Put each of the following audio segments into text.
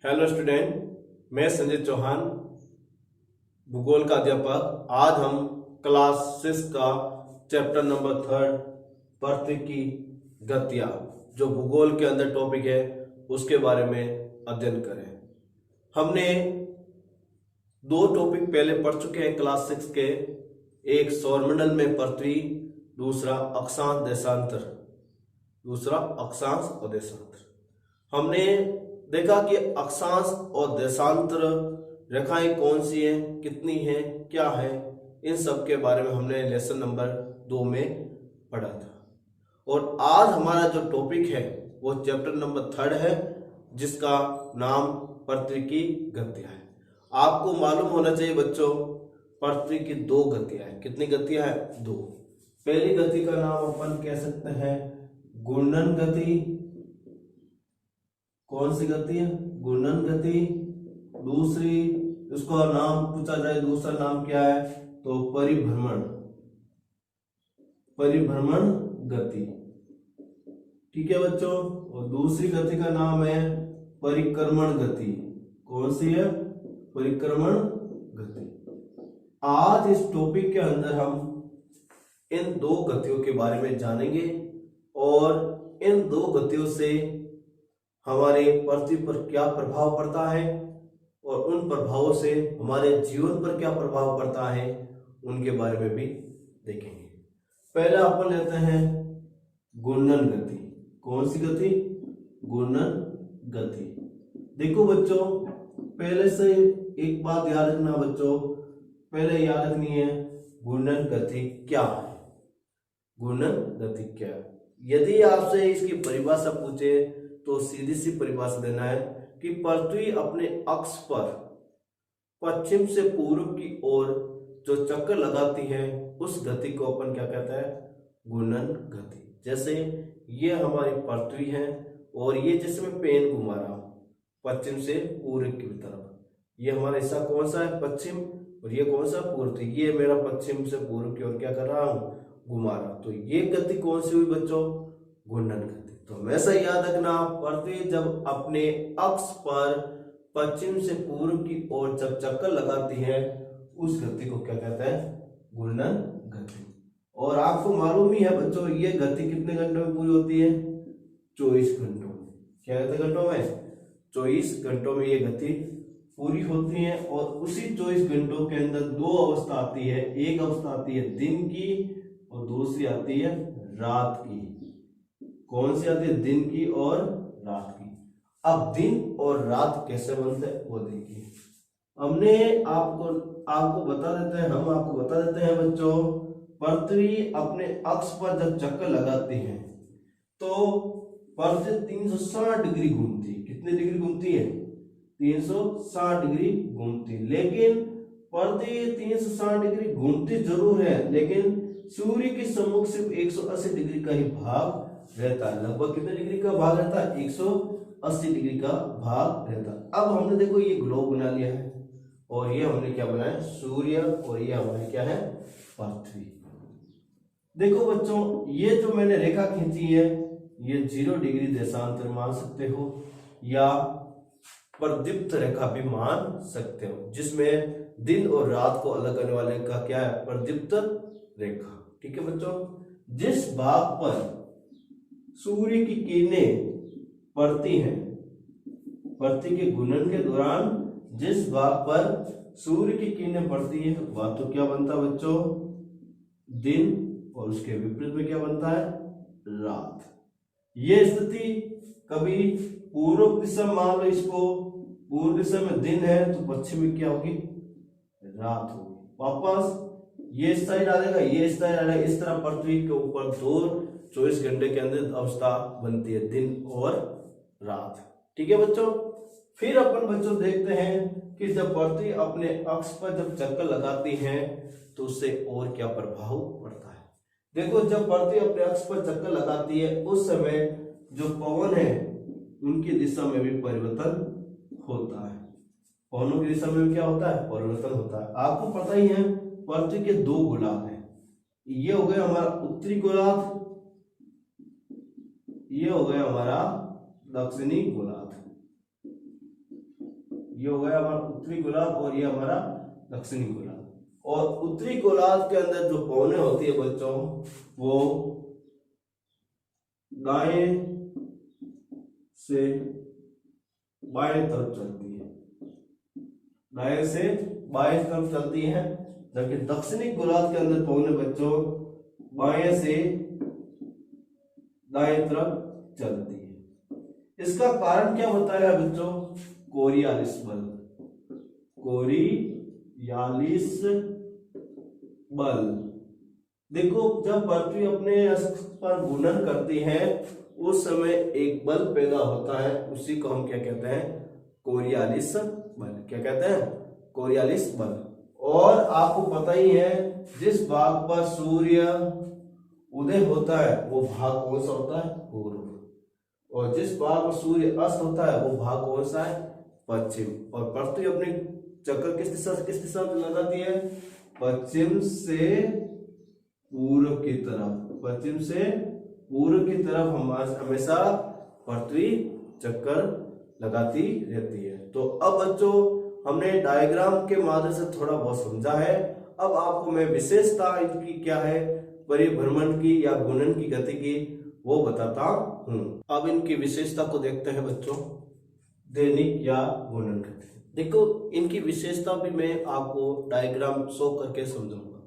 Hello student, मैं संजय चौहान, भूगोल का अध्यापक। आज हम क्लास 6 का चैप्टर नंबर 3 पृथ्वी की गतियां, जो भूगोल के अंदर टॉपिक है, उसके बारे में अध्ययन करें। हमने दो टॉपिक पहले पढ़ चुके हैं क्लास 6 के, एक सौरमंडल में पृथ्वी, दूसरा अक्षांश देशांतर। हमने देखा कि अक्षांश और देशांतर रेखाएं कौन सी हैं, कितनी हैं, क्या है, इन सब के बारे में हमने लेसन नंबर 2 में पढ़ा था। और आज हमारा जो टॉपिक है वो चैप्टर नंबर 3 है, जिसका नाम पृथ्वी की गतियां है। आपको मालूम होना चाहिए बच्चों, पृथ्वी की दो गतियां हैं। कितनी गतियां हैं? दो। पहली गति का नाम अपन कह सकते हैं घूर्णन गति। कौन सी गति है? घूर्णन गति। दूसरी, इसका नाम पूछा जाए, दूसरा नाम क्या है, तो परिभ्रमण गति। ठीक है बच्चों। और दूसरी गति का नाम है परिक्रमण गति। कौन सी है? परिक्रमण गति। आज इस टॉपिक के अंदर हम इन दो गतियों के बारे में जानेंगे और इन दो गतियों से हमारे पृथ्वी पर क्या प्रभाव पड़ता है और उन प्रभावों से हमारे जीवन पर क्या प्रभाव पड़ता है, उनके बारे में भी देखेंगे। पहला अपन लेते हैं घूर्णन गति। कौन सी गति? घूर्णन गति। देखो बच्चों, पहले से एक बात याद रखना बच्चों, पहले याद रखनी है घूर्णन गति क्या है। घूर्णन गति क्या है? यदि आपसे इसकी परिभाषा पूछे तो सीधी सी परिभाषा देना है कि पृथ्वी अपने अक्ष पर पश्चिम से पूर्व की ओर जो चक्कर लगाती है, उस गति को अपन क्या कहता है? घूर्णन गति। जैसे ये हमारी पृथ्वी है और ये जिसमें पेन घुमा रहा हूं पश्चिम से पूर्व की तरफ, ये हमारा हिस्सा कौन सा है? पश्चिम। और ये कौन सा? पूर्व। ये मेरा पश्चिम से पूर्व की ओर क्या कर रहा हूं? घुमा रहा। तो ये गति कौन सी हुई बच्चों? घूर्णन गति। तो हमेशा याद रखना, पृथ्वी जब अपने अक्ष पर पश्चिम से पूर्व की ओर जब चक्कर लगाती है, उस गति को क्या कहते हैं? घूर्णन गति। और आपको मालूम ही है बच्चों, ये गति कितने घंटों में पूरी होती है? 24 घंटों में। क्या कितने घंटों में? 24 घंटों में ये गति पूरी होती है। और उसी 24 घंटों के अंदर दो अवस्था आती है। एक अवस्था आती है दिन की और दूसरी आती है रात की। कौन सी आती है? दिन की और रात की। अब दिन और रात कैसे बनते हैं वो देखिए। हम आपको बता देते हैं बच्चों, पृथ्वी अपने अक्ष पर जब चक्कर लगाती है तो पृथ्वी 360 डिग्री घूमती है। कितने डिग्री घूमती है? 360 डिग्री घूमती। लेकिन पृथ्वी 360 डिग्री घूमती जरूर है, लेकिन सूर्य के सम्मुख सिर्फ 180 डिग्री का ही भाग रहता है। लगभग कितने डिग्री का भाग रहता है? 180 डिग्री का भाग रहता है। अब हमने देखो ये ग्लोब बना लिया है और ये हमने क्या बनाया? सूर्य। और ये हमारे क्या है? पृथ्वी। देखो बच्चों, ये जो मैंने रेखा खींची है, ये 0 डिग्री देशांतर मान सकते हो या प्रदीप्त रेखा भी मान सकते हो, जिसमें दिन और रात को अलग करने वाले का क्या है? प्रदीप्त रेखा। ठीक है बच्चों। जिस भाग पर सूर्य की किरणें पड़ती हैं, पृथ्वी के घूर्णन के दौरान जिस भाग पर सूर्य की किरणें पड़ती है, वह तो क्या बनता है बच्चों? दिन। और उसके विपरीत में क्या बनता है? रात। ये स्थिति कभी पूर्व दिशा, मान लो इसको पूर्व दिशा में दिन है तो पश्चिम में क्या होगी? रात होगी। वापस ये इस साइड आ जाएगा, ये इस साइड आ जाएगा। इस तरह पृथ्वी के ऊपर 24 घंटे के अंदर अवस्था बनती है, दिन और रात। ठीक है बच्चों। फिर अपन बच्चों देखते हैं कि जब पृथ्वी अपने अक्ष पर जब चक्कर लगाती है तो उससे और क्या प्रभाव पड़ता है। देखो, जब पृथ्वी अपने अक्ष पर चक्कर लगाती है, उस समय जो पवन है उनकी दिशा में भी परिवर्तन होता है। पवनों की दिशा में क्या होता है? परिवर्तन होता है। आपको पता ही है पृथ्वी के दो गोलार्ध हैं। ये हो गया हमारा उत्तरी गोलार्ध, ये हो गया हमारा दक्षिणी गोलार्ध। ये हो गया हमारा उत्तरी गोलार्ध और ये हमारा दक्षिणी गोलार्ध। और उत्तरी गोलार्ध के अंदर जो पौने होती है बच्चों वो दाएं से बाएं तरफ चलती है, दाएं से बाएं तरफ चलती है, जबकि दक्षिणी गोलार्ध के अंदर पौने बच्चों बाएं से दाएं तरफ चलती है। इसका कारण क्या होता है बच्चों? कोरियालिस बल। कोरियालिस बल। देखो जब पृथ्वी अपने अक्ष पर घूर्णन करती है उस समय एक बल पैदा होता है, उसी को हम क्या कहते हैं? कोरियालिस बल। क्या कहते हैं? कोरियालिस बल। और आपको पता ही है जिस भाग पर सूर्य उदय होता है वो भाग कौन सा होता है? पूर्व। और जिस भाग में सूर्य अस्त होता है वो भाग कौन सा है? पश्चिम। और पृथ्वी अपने चक्कर किस दिशा में लगाती है? पश्चिम से पूर्व की तरफ। पश्चिम से पूर्व की तरफ हमेशा पृथ्वी चक्कर लगाती रहती है। तो अब बच्चों हमने डायग्राम के माध्यम से थोड़ा बहुत समझा है। अब आपको मैं विशेषता इनकी क्या है, परिभ्रमण की या घूर्णन की गति की, वो बताता हूं। अब इनकी विशेषता को देखते हैं बच्चों, दैनिक या घूर्णन गति। देखो इनकी विशेषता भी मैं आपको डायग्राम शो करके समझाऊंगा।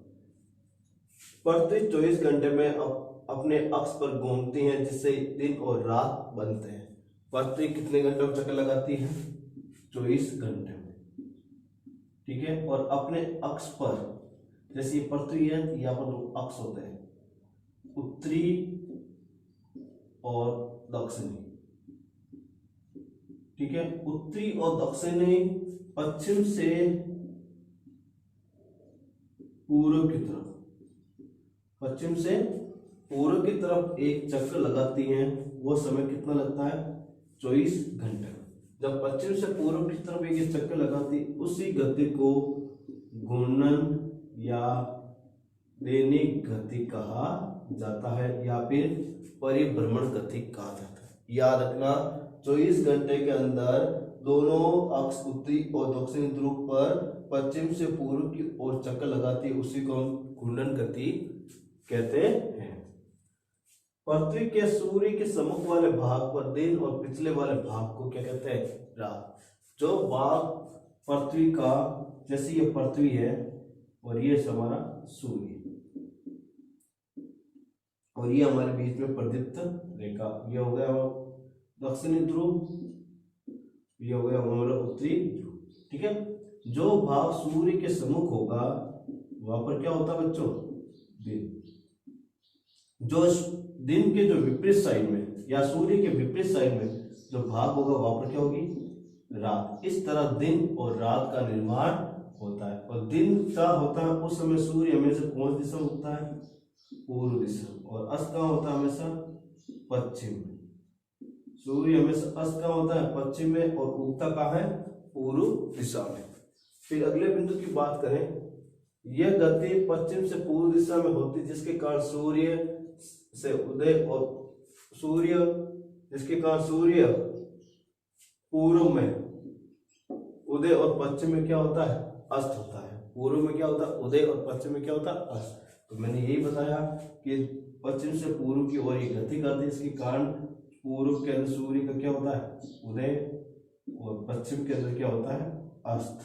पृथ्वी 24 घंटे में अपने अक्ष पर घूमती है, जिससे दिन और रात बनते हैं। पृथ्वी कितने घंटों में चक्कर लगाती है? 24 घंटे में। ठीक है। और अपने अक्ष पर, जैसे ये पृथ्वी है, यहाँ पर दो अक्ष होते हैं, उत्तरी और दक्षिणी। ठीक है। उत्तरी और दक्षिणी पश्चिम से पूर्व की तरफ, पश्चिम से पूर्व की तरफ एक चक्कर लगाती हैं। वो समय कितना लगता है? 24 घंटे। जब पश्चिम से पूर्व की तरफ एक चक्कर लगाती, उसी गति को घूर्णन या दैनिक गति कहा जाता है, या फिर परिभ्रमण गति कहा जाता है। याद रखना 24 घंटे के अंदर दोनों अक्ष उत्तरी और दक्षिणी ध्रुव पर पश्चिम से पूर्व की ओर चक्कर लगाती है, उसी को हम घूर्णन गति कहते हैं। पृथ्वी के सूर्य के सम्मुख वाले भाग पर दिन और पिछले वाले भाग को क्या कहते हैं? रात। जो भाग पृथ्वी का, जैसे ये पृथ्वी है और ये हमारा सूर्य, और ये हमारे बीच में प्रदीप्त रेखा, ये हो गया दक्षिणी ध्रुव, ये हो गया हमारा उत्तरी ध्रुव। ठीक है। जो भाग सूर्य के सम्मुख होगा वहां पर क्या होता है बच्चों? दिन। जो दिन के जो विपरीत साइड में या सूर्य के विपरीत साइड में जो भाग होगा वहां पर क्या होगी? रात। इस तरह दिन और रात का निर्माण होता है। और दिन क्या होता है? उस समय सूर्य हमेशा कौन सी दिशा में उगता है? पूर्व दिशा। और अस्त कहाँ होता है? हमेशा पश्चिम में। सूर्य हमेशा अस्त कहाँ होता है? पश्चिम में। और उगता कहाँ है? पूर्व दिशा में। फिर अगले बिंदु की बात करें, यह गति पश्चिम से पूर्व दिशा में होती, जिसके कारण सूर्य से उदय और सूर्य, जिसके कारण सूर्य पूर्व में उदय और पश्चिम में क्या होता है? अस्त होता है। पूर्व में क्या होता है? उदय, और पश्चिम में क्या होता है? अस्त। तो मैंने यही बताया कि पश्चिम से पूर्व की ओर ये गति करती है, इसके कारण पूर्व के अंदर सूर्य का क्या होता है? उदय, और पश्चिम के अंदर क्या होता है? अस्त।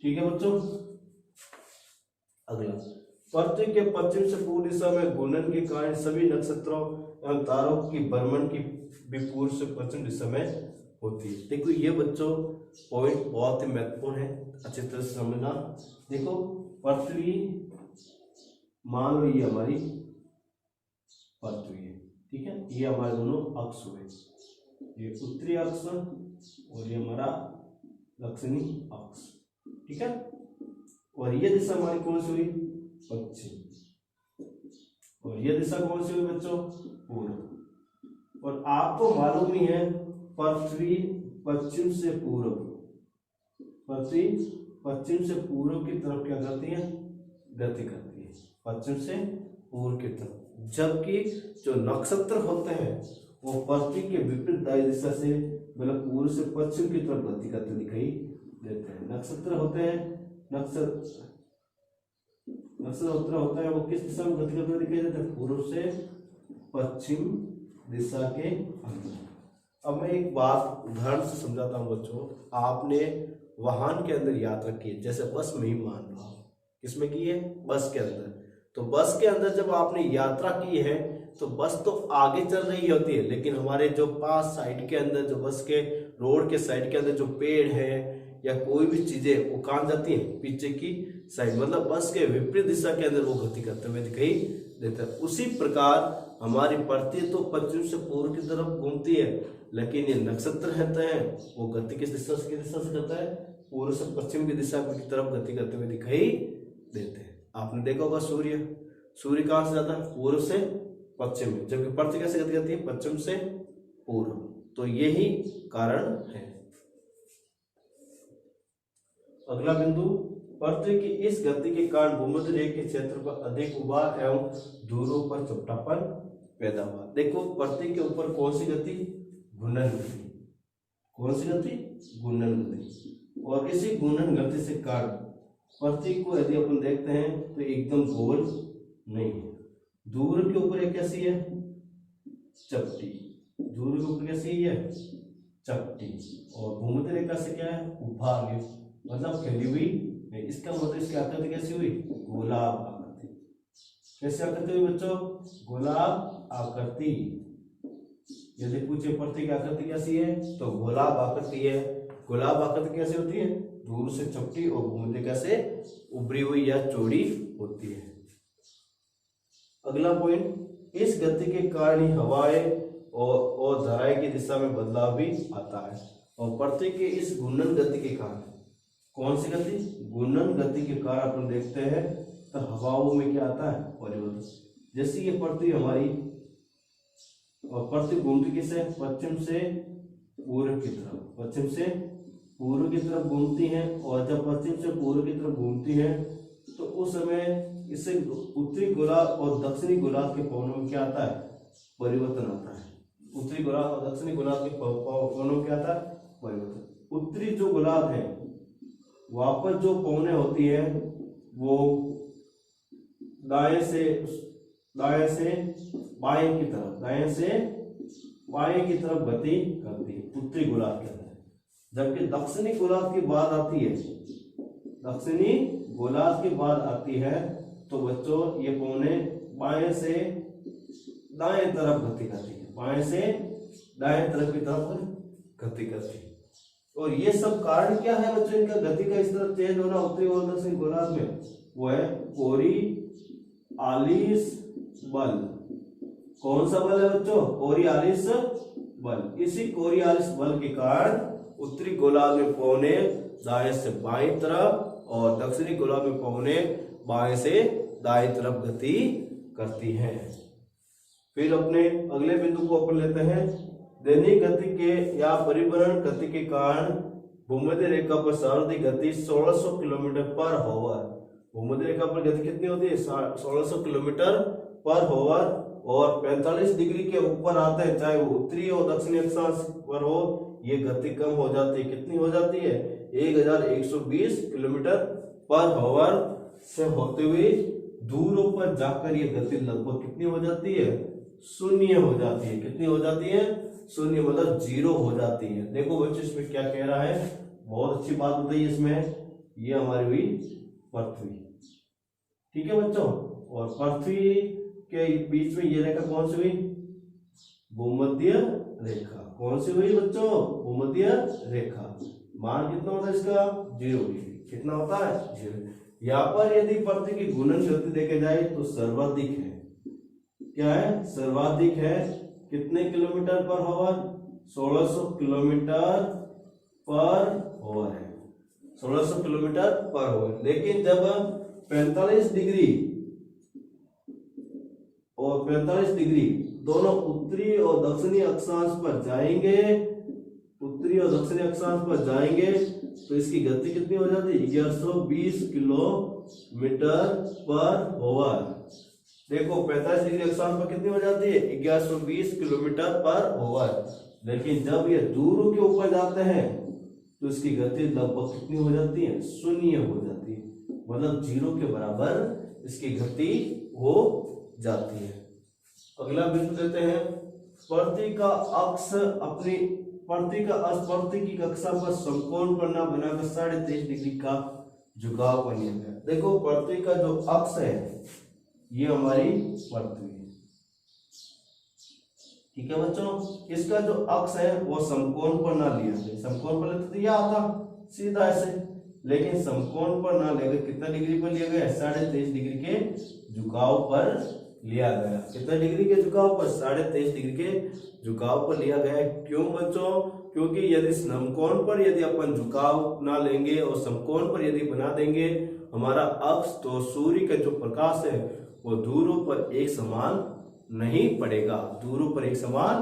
ठीक है बच्चों। अगला, पृथ्वी के पश्चिम से पूर्व दिशा में घूर्णन के कारण सभी नक्षत्रों एवं तारों की भ्रमण की भी पूर्व से पश्चिम दिशा में होती है। देखो ये बच्चों पॉइंट बहुत ही महत्वपूर्ण है, अच्छी तरह से समझना। देखो पृथ्वी, मान लो ये हमारी पृथ्वी है, ठीक है, ये हमारे दोनों अक्ष हुए, ये उत्तरी अक्ष और ये हमारा दक्षिणी अक्ष, ठीक है। और ये दिशा हमारी कौन सी हुई? पश्चिम। और ये दिशा कौन सी हुई बच्चों? पूर्व। और आपको मालूम ही है पृथ्वी पश्चिम से पूर्व, पृथ्वी पश्चिम से पूर्व की तरफ क्या करती है? गति करती है, पश्चिम से पूर्व की तरफ। जबकि जो नक्षत्र होते हैं वो पृथ्वी के विपरीत दिशा से मतलब पूर्व से पश्चिम की तरफ गति करते दिखाई देते हैं। नक्षत्र होते हैं, नक्षत्र होता है वो किस दिशा में गति करते दिखाई देते हैं? पूर्व से पश्चिम दिशा के अंदर। अब मैं एक बात उदाहरण से समझाता हूँ बच्चों। आपने वाहन के अंदर यात्रा की, जैसे बस में ही मान लो, किसमें की है? बस के अंदर। तो बस के अंदर जब आपने यात्रा की है तो बस तो आगे चल रही होती है, लेकिन हमारे जो पास साइड के अंदर, जो बस के रोड के साइड के अंदर जो पेड़ है या कोई भी चीजें, वो कहाँ जाती है? पीछे की साइड, मतलब बस के विपरीत दिशा के अंदर वो गति करते हुए दिखाई देता है। उसी प्रकार हमारी पृथ्वी तो पश्चिम से पूर्व की तरफ घूमती है, लेकिन ये नक्षत्र रहते हैं वो गति किस दिशा से करता है? पूर्व से पश्चिम की दिशा की तरफ गति करते हुए दिखाई देते हैं। आपने देखा होगा सूर्य कहाँ से जाता है? पूर्व से पश्चिम में, जबकि पृथ्वी कैसे गति करती है? पश्चिम से पूर्व। तो यही कारण है। अगला बिंदु, पृथ्वी की इस गति के कारण भूमध्य रेखा के क्षेत्र पर अधिक उभार एवं दूरों पर चपटापन पैदा हुआ। देखो पृथ्वी के ऊपर कौन सी गति? घूर्णन गति। कौन सी गति? घूर्णन गति। और इसी घूर्णन गति से कारण पृथ्वी को यदि अपन देखते हैं तो एकदम गोल नहीं है। दूर के ऊपर एक कैसी है? चपटी। दूर के ऊपर कैसी है? चपटी। और भूमध्य रेखा से क्या है? उभार, मतलब फैली हुई है। इसका मतलब इसकी आकृति कैसी हुई? गोलाब आकृति। कैसे आकृति हुई बच्चों? गोलाब आकृति। यदि पूछे पृथ्वी की आकृति कैसी है तो गोलाब आकृति है। गोलाब आकृति कैसे होती है? दूर से चपटी और भूमध्य रेखा से उभरी हुई या चौड़ी होती है। अगला पॉइंट, इस गति के कारण ही हवाएं और धाराएं की दिशा में बदलाव भी आता है। और पृथ्वी के इस घूर्णन गति के कारण, कौन सी गति? घूर्णन गति के कारण अपन देखते हैं तो हवाओं में क्या आता है? परिवर्तन। जैसे ये पृथ्वी हमारी, और पृथ्वी घूमती किससे? पश्चिम से पूर्व की तरफ। पश्चिम से पूर्व की तरफ घूमती है, और जब पश्चिम से पूर्व की तरफ घूमती है तो उस समय इससे उत्तरी गोलार्ध और दक्षिणी गोलार्ध के पवनों में क्या आता है? परिवर्तन आता है। उत्तरी गोलार्ध और दक्षिणी गोलार्ध के पवनों में क्या आता है? परिवर्तन। उत्तरी जो गोलार्ध है वहां पर जो पवनें होती है वो दाएं से बाएं की तरफ, दाएं से बाएं की तरफ गति करती है उत्तरी गोलार्ध के अंदर। जबकि दक्षिणी गोलार्ध की बात आती है, दक्षिणी गोलार्ध की बात आती है तो बच्चों ये पवनें बाएं से दाएं तरफ गति करती है। बाएं से दाएं तरफ की तरफ गति करती है। और ये सब कारण क्या है बच्चों इनका गति का इस तरफ चेंज होना उत्तरी और दक्षिणी गोलार्ध में? वो है कोरियोलिस बल। कौन सा बल है बच्चों? कोरियोलिस बल। इसी कोरियोलिस बल के कारण उत्तरी गोलार्ध में पवनें दाएं से बाएं तरफ और दक्षिणी गोलार्ध में पवनें बाएं से दाएं तरफ गति करती हैं। फिर अपने अगले बिंदु को अपन लेते हैं। दैनिक गति के या परिभ्रमण गति के कारण भूमध्य रेखा पर सर्वाधिक गति 1600 किलोमीटर पर आवर। भूमध्य रेखा पर गति कितनी होती है? 1600 किलोमीटर पर आवर। और 45 डिग्री के ऊपर आते हैं, चाहे वो उत्तरी और दक्षिणी अक्षांश पर हो, ये गति कम हो जाती है। कितनी हो जाती है? 1120 किलोमीटर पर आवर से होते हुए दूरों पर जाकर ये गति लगभग कितनी हो जाती है? शून्य हो जाती है। कितनी हो जाती है? शून्य, मतलब जीरो हो जाती है। देखो बच्चों इसमें क्या कह रहा है, बहुत अच्छी बात बताई इसमें। ये हमारी हुई पृथ्वी, ठीक है बच्चों। और पृथ्वी के बीच में ये रेखा कौन सी हुई? भूमध्य रेखा। कौन सी हुई बच्चों? भूमध्य रेखा। मान कितना होता है इसका? 0 डिग्री। कितना होता है? 0। यहाँ पर यदि पृथ्वी की घूर्णन गति देखे जाए तो सर्वाधिक है। क्या है? सर्वाधिक है। कितने kilometre per hour? 1600 kilometre per hour है। 1600 किलोमीटर पर आवर। लेकिन जब 45 डिग्री और 45 डिग्री दोनों उत्तरी और दक्षिणी अक्षांश पर जाएंगे, उत्तरी और दक्षिणी अक्षांश पर जाएंगे तो इसकी गति कितनी हो जाती है? 1120 किलोमीटर पर आवर। देखो 45 डिग्री अक्षांश पर कितनी हो जाती है? 1120 किलोमीटर पर आवर। लेकिन जब ये ध्रुव के ऊपर जाते हैं तो इसकी गति लगभग कितनी हो जाती है, शून्य हो जाती है, मतलब 0 के बराबर इसकी गति हो जाती है। अगला बिंदु देते हैं, प्रति का अक्ष अपनी प्रति का प्रति की कक्षा पर समकोण पन्ना बनाकर 23.5 डिग्री का झुकाव पर लिया गया। देखो प्रति का जो अक्ष है ये हमारी पृथ्वी है, ठीक है बच्चों। इसका जो अक्ष है वो समकोण पर ना लिया गया, समकोण पर लेते तो यह आता सीधा ऐसे, लेकिन समकोण पर ना लेकर कितना डिग्री पर लिया गया, 23.5 डिग्री के झुकाव पर लिया गया। कितना डिग्री के झुकाव पर, 23.5 डिग्री के झुकाव पर लिया गया। क्यों बच्चों, क्योंकि यदि समकोण पर यदि अपन झुकाव ना लेंगे और समकोण पर यदि बना देंगे हमारा अक्ष, तो सूर्य का जो प्रकाश है वो ध्रुव पर एक समान नहीं पड़ेगा, ध्रुव पर एक समान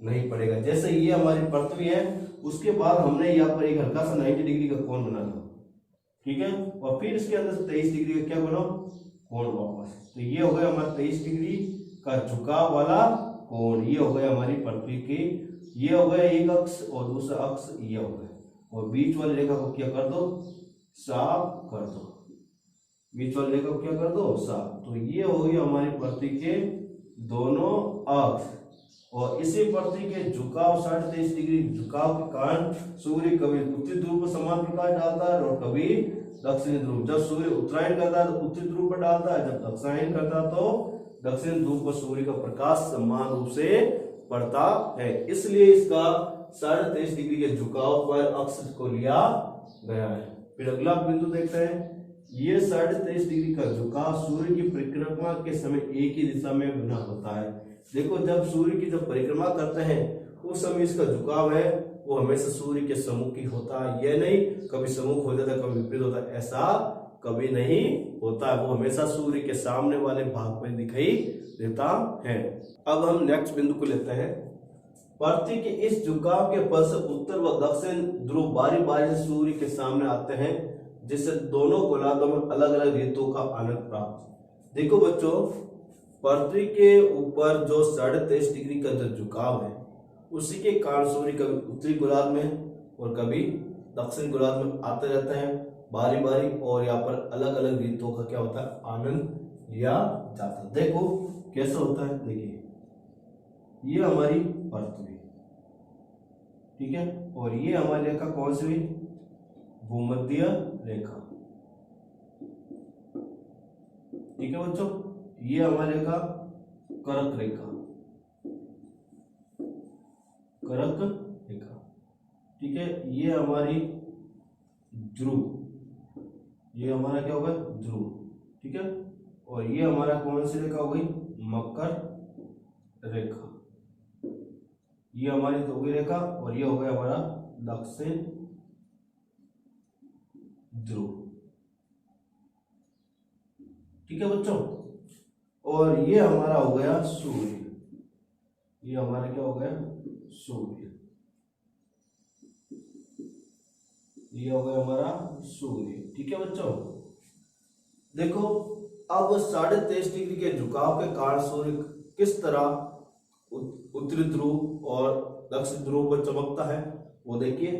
नहीं पड़ेगा। जैसे ये हमारी पृथ्वी है, उसके बाद हमने यहाँ पर एक हल्का सा 90 डिग्री का कोण बनाना, ठीक है, और फिर इसके अंदर 23 डिग्री का क्या बनाओ, कोण वापस। तो ये हो गया हमारा 23 डिग्री का झुकाव वाला कोण, ये हो गया हमारी पृथ्वी की, ये हो गया एक अक्ष और दूसरा अक्ष ये हो गया, और बीच वाली रेखा को क्या कर दो, साफ कर दो, बीच वाली रेखा को क्या कर दो, साफ। तो ये हो गई हमारी पृथ्वी के दोनों अक्ष, और इसी पृथ्वी के झुकाव 23.5 डिग्री झुकाव के कारण सूर्य कभी उत्तरी ध्रुव पर समान प्रकाश डालता है और कभी दक्षिणी ध्रुव। जब सूर्य उत्तरायण करता है तो उत्तरी ध्रुव पर डालता है, जब दक्षिणायन करता है तो दक्षिण ध्रुव पर सूर्य का प्रकाश समान रूप से पड़ता है। इसलिए इसका 23.5 डिग्री के झुकाव पर अक्ष को लिया गया है। फिर अगला बिंदु देखते हैं, ये 23.5 डिग्री का झुकाव सूर्य की परिक्रमा के समय एक ही दिशा में बना होता है। देखो जब सूर्य की जब परिक्रमा करते हैं उस समय इसका झुकाव है वो हमेशा सूर्य के सम्मुख ही होता है, यह नहीं कभी सम्मुख हो जाता है कभी विपरीत होता है, ऐसा कभी नहीं होता है, वो हमेशा सूर्य के सामने वाले भाग में दिखाई देता है। अब हम नेक्स्ट बिंदु को लेते हैं, पृथ्वी के इस झुकाव के फल से उत्तर व दक्षिण ध्रुव बारी बारी से सूर्य के सामने आते हैं, जिससे दोनों गोलार्धों में अलग अलग ऋतुओं का आनंद प्राप्त। देखो बच्चों, पृथ्वी के ऊपर जो 23.5 डिग्री का जो झुकाव है उसी के कारण सूर्य कभी उत्तरी गोलार्ध में और कभी दक्षिण गोलार्ध में आते रहते हैं बारी बारी, और यहाँ पर अलग अलग ऋतुओं का क्या होता है, आनंद लिया जाता है। देखो कैसा होता है, देखिए ये हमारी पृथ्वी, ठीक है, और ये हमारी रेखा कौन सी हुई, भूमध्य रेखा, ठीक है बच्चों, ये हमारे रेखा कर्क रेखा, कर्क रेखा, ठीक है, ये हमारी ध्रुव, ये हमारा क्या होगा, ध्रुव, ठीक है, और ये हमारा कौन सी रेखा हो गई, मकर रेखा, ये हमारी तो हो गई रेखा, और ये हो गया हमारा दक्षिण ध्रुव, ठीक है बच्चों, और ये हमारा हो गया सूर्य, ये हमारा क्या हो गया, सूर्य, ये हो गया हमारा सूर्य, ठीक है बच्चों। देखो अब 23.5 डिग्री के झुकाव के कारण सूर्य किस तरह उत्तरी ध्रुव और दक्षिण ध्रुव पर चमकता है वो देखिए।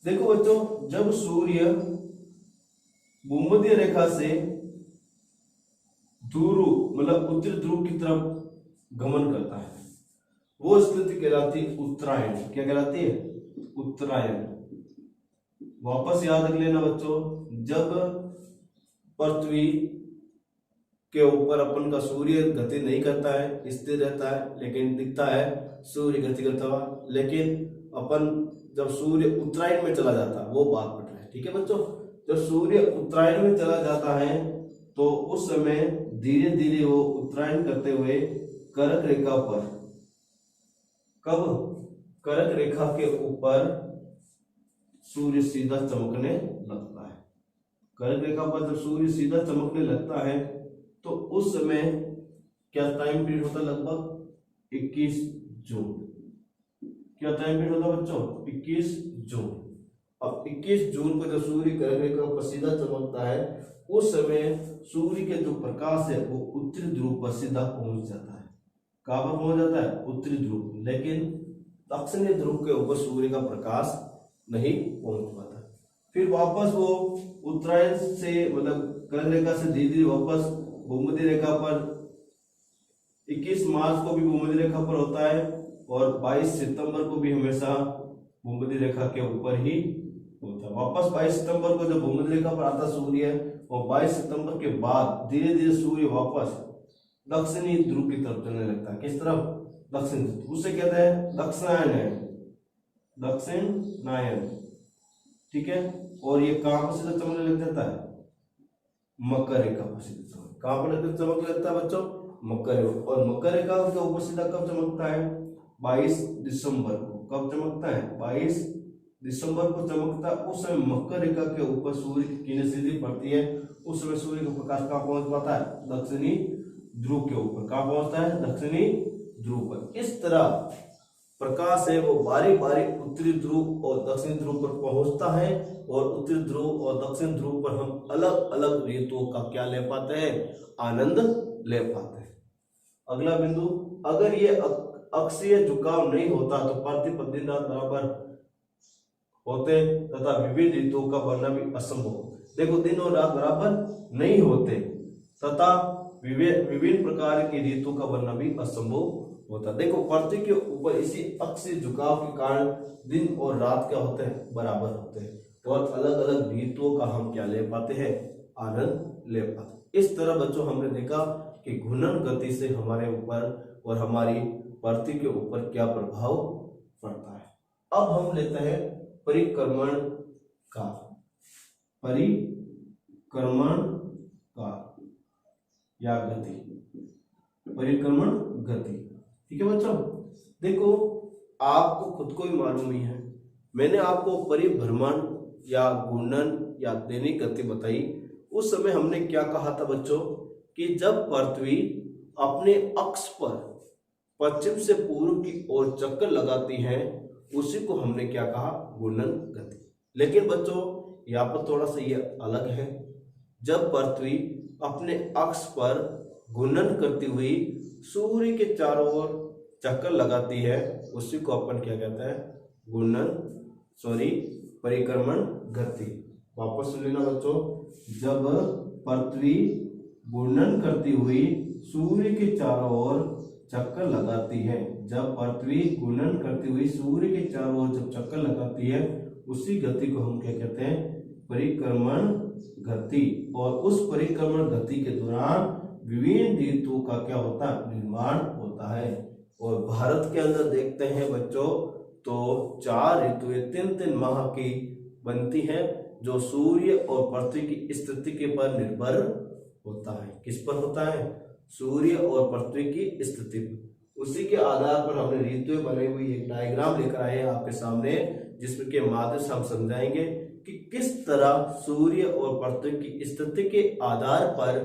देखो बच्चों, जब सूर्य भूमध्य रेखा से ध्रुव मतलब उत्तरी ध्रुव की तरफ गमन करता है वो स्थिति कहलाती है उत्तरायण। क्या कहलाती है, उत्तरायण। वापस याद रख लेना बच्चों, जब पृथ्वी के ऊपर अपन का सूर्य गति नहीं करता है, स्थिर रहता है, लेकिन दिखता है सूर्य गति करता हुआ, लेकिन अपन जब सूर्य उत्तरायण में चला जाता है वो बात पट रहा है, ठीक है बच्चों। जब सूर्य उत्तरायण में चला जाता है तो उस समय धीरे धीरे वो उत्तरायण करते हुए कर्क रेखा पर, कब, कर्क रेखा के ऊपर सूर्य सीधा चमकने लगता है। कर्क रेखा पर जब सूर्य सीधा चमकने लगता है तो उस समय क्या टाइम पीरियड होता है, लगभग 21 जून। क्या टाइम पीरियड होता है बच्चों, 21 जून। अब 21 जून को जब सूर्य कर्क रेखा पर सीधा चमकता है उस समय सूर्य के जो प्रकाश है वो उत्तरी ध्रुव पर सीधा पहुंच जाता है। कहां पर पहुंच जाता है, उत्तरी ध्रुव। लेकिन दक्षिणी ध्रुव के ऊपर सूर्य का प्रकाश नहीं पहुंच पाता। फिर वापस वो उत्तरायण से मतलब कर्क रेखा से धीरे धीरे वापस भूमध्य रेखा पर 21 मार्च को भी भूमध्य रेखा पर होता है और 22 सितंबर को भी हमेशा भूमध्य रेखा के ऊपर ही होता है। वापस 22 सितंबर को जब भूमध्य रेखा पर आता सूर्य और 22 सितंबर के बाद धीरे धीरे सूर्य वापस दक्षिणी ध्रुव की तरफ चलने लगता है। किस तरफ? दक्षिण ध्रुव। उसे कहते हैं दक्षिणायन, दक्षिणायन, ठीक है। और ये कहां पर सीधा चमकने लग जाता है? मकर रेखा पर सीधा चमक। कहां पर चमकने लगता है बच्चों? मकर रेखा। और मकर रेखा के ऊपर सीधा कब चमकता है? 22 दिसंबर को। कब चमकता है? 22 दिसंबर को चमकता है। उस समय मकर रेखा के ऊपर सूर्य की किरणें सीधी पड़ती है। उस समय सूर्य का प्रकाश कहां पहुंच पाता है? दक्षिणी ध्रुव के ऊपर। कहां पहुंचता है? दक्षिणी ध्रुव पर। इस तरह प्रकाश है वो बारी बारी उत्तरी ध्रुव और दक्षिणी ध्रुव पर पहुंचता है और उत्तरी ध्रुव और दक्षिण ध्रुव पर हम अलग अलग ऋतुओं का क्या ले पाते हैं? आनंद ले पाते हैं। अगला बिंदु, अगर ये अक्षीय झुकाव नहीं होता तो पृथ्वी दिन रात बराबर होते तथा विविध ऋतुओं का बनना भी असंभव। देखो, दिन और रात बराबर नहीं होते तथा विभिन्न प्रकार की ऋतुओं का बनना भी असंभव होता। देखो, पृथ्वी के ऊपर इसी अक्षीय झुकाव के कारण दिन और रात क्या होते हैं? बराबर होते हैं और अलग अलग ऋतुओं का हम क्या ले पाते हैं? आनंद ले पाते हैं। इस तरह बच्चों हमने देखा कि घूर्णन गति से हमारे ऊपर और हमारी पृथ्वी के ऊपर क्या प्रभाव पड़ता है। अब हम लेते हैं परिक्रमण का, परिक्रमण का या गति, परिक्रमण गति, ठीक है बच्चों। देखो, आपको खुद को ही मालूम ही है, मैंने आपको परिभ्रमण या घूर्णन या दैनिक गति बताई। उस समय हमने क्या कहा था बच्चों कि जब पृथ्वी अपने अक्ष पर पश्चिम से पूर्व की ओर चक्कर लगाती है उसी को हमने क्या कहा? घूर्णन गति। लेकिन बच्चों यहाँ पर थोड़ा सा ये अलग है। जब पृथ्वी अपने अक्ष पर घूर्णन करती हुई सूर्य के चारों ओर चक्कर लगाती है उसी को अपन क्या कहते हैं? परिक्रमण गति। वापस सुन लेना बच्चों, जब पृथ्वी घूर्णन करती हुई सूर्य के चारों ओर चक्कर लगाती है, जब पृथ्वी घूर्णन करती हुई सूर्य के चारों ओर जब चक्कर लगाती है उसी गति को हम क्या कहते हैं? परिक्रमण गति। और उस परिक्रमण गति के दौरान विभिन्न ऋतुओं का क्या होता है? निर्माण होता है। और भारत के अंदर देखते हैं बच्चों तो 4 ऋतुएं 3-3 माह की बनती हैं जो सूर्य और पृथ्वी की स्थिति के पर निर्भर होता है। किस पर होता है? सूर्य और पृथ्वी की स्थिति पर। उसी के आधार पर हमने ऋतुएं बनाई हुई एक डायग्राम लेकर आए हैं आपके सामने, जिसमें के माध्यम से हम समझाएंगे कि किस तरह सूर्य और पृथ्वी की स्थिति के आधार पर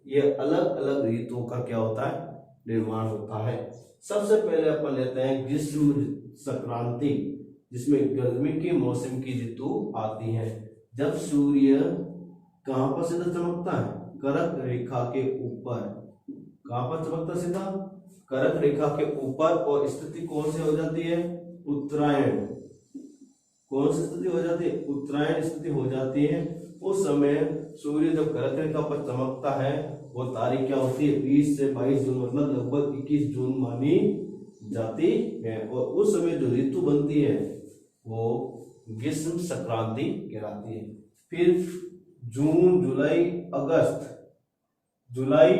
यह अलग अलग ऋतुओं का क्या होता है? निर्माण होता है। सबसे पहले अपन लेते हैं ग्रीष्म संक्रांति, जिसमें गर्मी के मौसम की ऋतु आती है। जब सूर्य कहां पर सीधा चमकता है? कर्क रेखा के ऊपर। कहां पर चमकता सीधा? कर्क रेखा के ऊपर। और स्थिति कौन सी हो जाती है? उत्तरायण। कौन सी स्थिति हो जाती है? उत्तरायण स्थिति हो जाती है। उस समय सूर्य जब कर्क रेखा पर चमकता है वो तारीख क्या होती है? 20 से 22 जून, मतलब लगभग 21 जून मानी जाती है। और उस समय जो ऋतु बनती है वो ग्रीष्म संक्रांति कहलाती है। फिर जून, जुलाई, अगस्त, जुलाई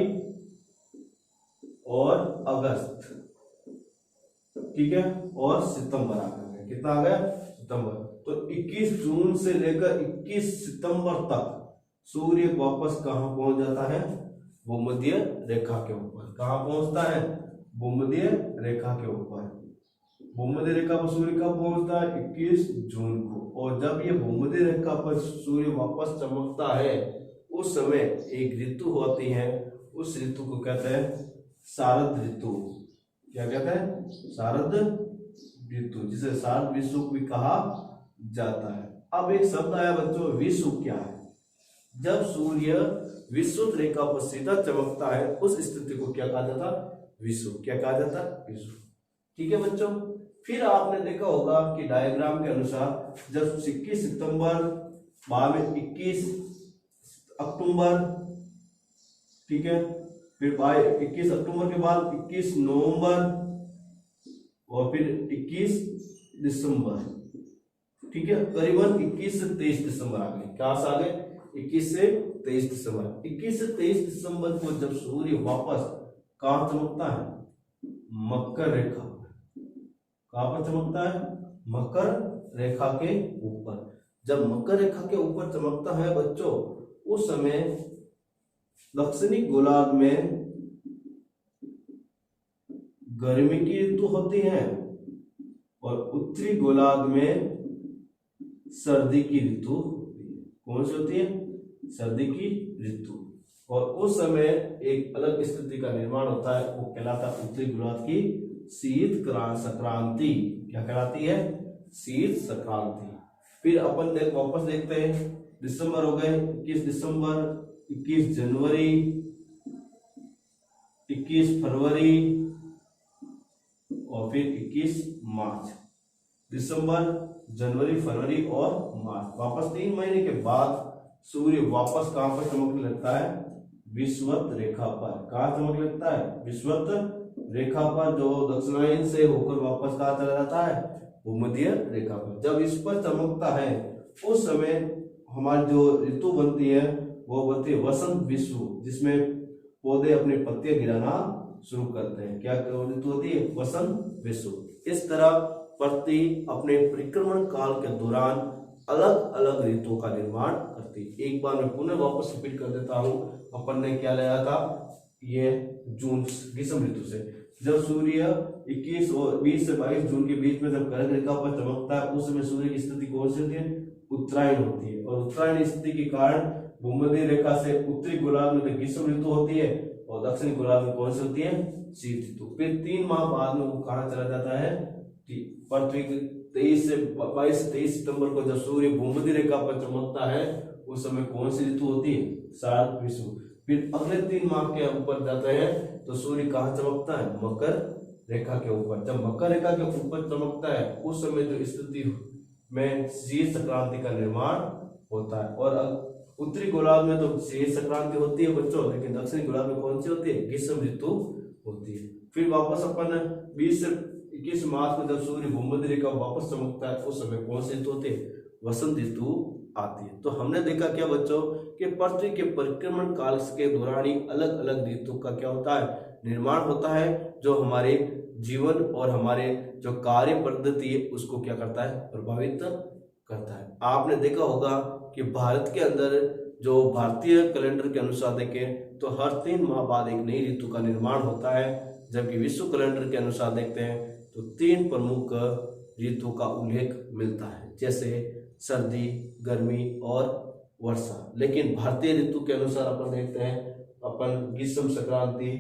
और अगस्त, ठीक है, और सितंबर आ गया। कितना आ गया? सितंबर। तो 21 जून से लेकर 21 सितंबर तक सूर्य वापस कहां पहुंच जाता है? भूमध्य रेखा के ऊपर। कहां पहुंचता है? भूमध्य रेखा के ऊपर। भूमध्य रेखा पर सूर्य कब पहुंचता है? 21 जून को। और जब ये भूमध्य रेखा पर सूर्य वापस चमकता है उस समय एक ऋतु होती है, उस ऋतु को कहते हैं शारद ऋतु। क्या कहते हैं? शारद ऋतु, जिसे शारद विषुव भी कहा जाता है। अब एक शब्द आया बच्चों, विषुव क्या है? जब सूर्य विषुव रेखा पर सीधा चमकता है उस स्थिति को क्या कहा जाता? विषुव। क्या कहा जाता? विषुव। ठीक है बच्चों। फिर आपने देखा होगा कि डायग्राम के अनुसार जब 21 सितंबर बाद में 21 अक्टूबर, ठीक है, फिर 21 अक्टूबर के बाद 21 नवंबर और फिर 21 दिसंबर, ठीक है, करीबन 21 से 23 दिसंबर आ गए। क्या आ गए? 21 से 23 दिसंबर। 21 से 23 दिसंबर को जब सूर्य वापस कहां चमकता है? मकर रेखा। कहां पर चमकता है? मकर रेखा के ऊपर। जब मकर रेखा के ऊपर चमकता है बच्चों, उस समय दक्षिणी गोलार्ध में गर्मी की ऋतु होती है और उत्तरी गोलार्ध में सर्दी की ऋतु होती है। कौन सी होती है? सर्दी की ऋतु। और उस समय एक अलग स्थिति का निर्माण होता है, वो कहलाता है उत्तरी गोलार्ध की शीत संक्रांति। क्या कहलाती है? शीत संक्रांति। फिर अपन वापस देखते हैं, दिसंबर हो गए, 21 दिसंबर, 21 जनवरी, 21 फरवरी और फिर 21 मार्च। दिसंबर, जनवरी, फरवरी और मार्च। वापस 3 महीने के बाद सूर्य वापस कहां पर चमकने लगता है? विषुवत रेखा पर। कहां चमकने लगता है? विषुवत रेखा पर, जो दक्षिणायन से होकर वापस कहां चला जाता है? भूमध्य रेखा पर। जब इस पर चमकता है उस समय हमारी जो ऋतु बनती है वो बनती है वसंत विषु, जिसमें पौधे अपने पत्तियां गिराना शुरू करते हैं। क्या ऋतु होती है? वसंत विषु। इस तरह प्रति अपने परिक्रमण काल के दौरान अलग अलग ऋतुओं का निर्माण करती है। एक बार मैं पुनः वापस रिपीट कर देता हूं। अपन ने क्या लिया था? ये जून ग्रीष्म ऋतु से जब सूर्य 21 और 20 से 22 जून के बीच में जब कर्क रेखा पर चमकता है, उस समय सूर्य की स्थिति कौन सी होती है? उत्तरायण होती है। और उत्तरायण स्थिति के कारण भूमध्य रेखा से उत्तरी गोलार्ध में ग्रीष्म ऋतु होती है और दक्षिणी गोलार्ध में कौन सी होती है? शीत ऋतु। फिर 3 माह बाद में वो कहां चला जाता है? पृथ्वी 23 से 23 सितंबर को जब सूर्य भूमध्य रेखा पर चमकता है, उस समय कौन सी ऋतु होती है? शरद ऋतु। फिर अगले 3 माह के ऊपर जाते हैं तो सूर्य कहां चमकता है? मकर रेखा के ऊपर। जब मकर रेखा के ऊपर चमकता है उस समय जो स्थिति में शीत संक्रांति का निर्माण होता है। और उत्तरी गोलार्ध में तो शीत संक्रांति होती है बच्चों, लेकिन दक्षिणी गोलार्ध में कौन सी होती है? ग्रीष्म ऋतु होती है। फिर वापस अपन 20 से 21 मार्च में जब सूर्य भूमध्य रेखा वापस चमकता है, उस समय कौन सी ऋतु होती है? वसंत ऋतु आती है। तो हमने देखा क्या बच्चों कि पृथ्वी के परिक्रमण काल के दौरान ही अलग अलग ऋतु का क्या होता है? निर्माण होता है, जो हमारे जीवन और हमारे जो कार्य पद्धति है उसको क्या करता है? प्रभावित करता है। आपने देखा होगा कि भारत के अंदर जो भारतीय कैलेंडर के अनुसार देखें तो हर 3 माह बाद एक नई ऋतु का निर्माण होता है, जबकि विश्व कैलेंडर के अनुसार देखते हैं तो 3 प्रमुख ऋतु का उल्लेख मिलता है, जैसे सर्दी, गर्मी और वर्षा। लेकिन भारतीय ऋतु के अनुसार अपन देखते हैं, अपन ग्रीष्म संक्रांति,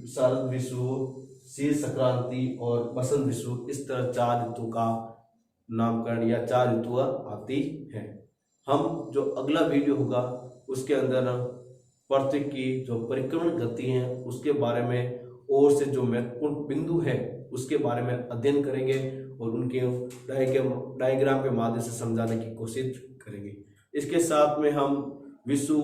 शरद विषु, शीत संक्रांति और बसंत विषु, इस तरह 4 ऋतु का नामकरण या 4 ऋतुआं आती हैं। हम जो अगला वीडियो होगा उसके अंदर पृथ्वी की जो परिक्रमण गति है उसके बारे में और से जो महत्वपूर्ण बिंदु है उसके बारे में अध्ययन करेंगे और उनके डायग्राम के माध्यम से समझाने की कोशिश करेंगे। इसके साथ में हम विषु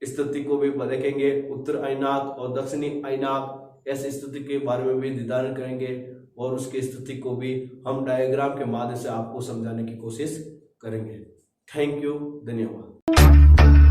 स्थिति को भी देखेंगे, उत्तर अयनाक और दक्षिणी अयनाक ऐसी स्थिति के बारे में भी निर्धारण करेंगे और उसकी स्थिति को भी हम डायग्राम के माध्यम से आपको समझाने की कोशिश करेंगे। थैंक यू, धन्यवाद।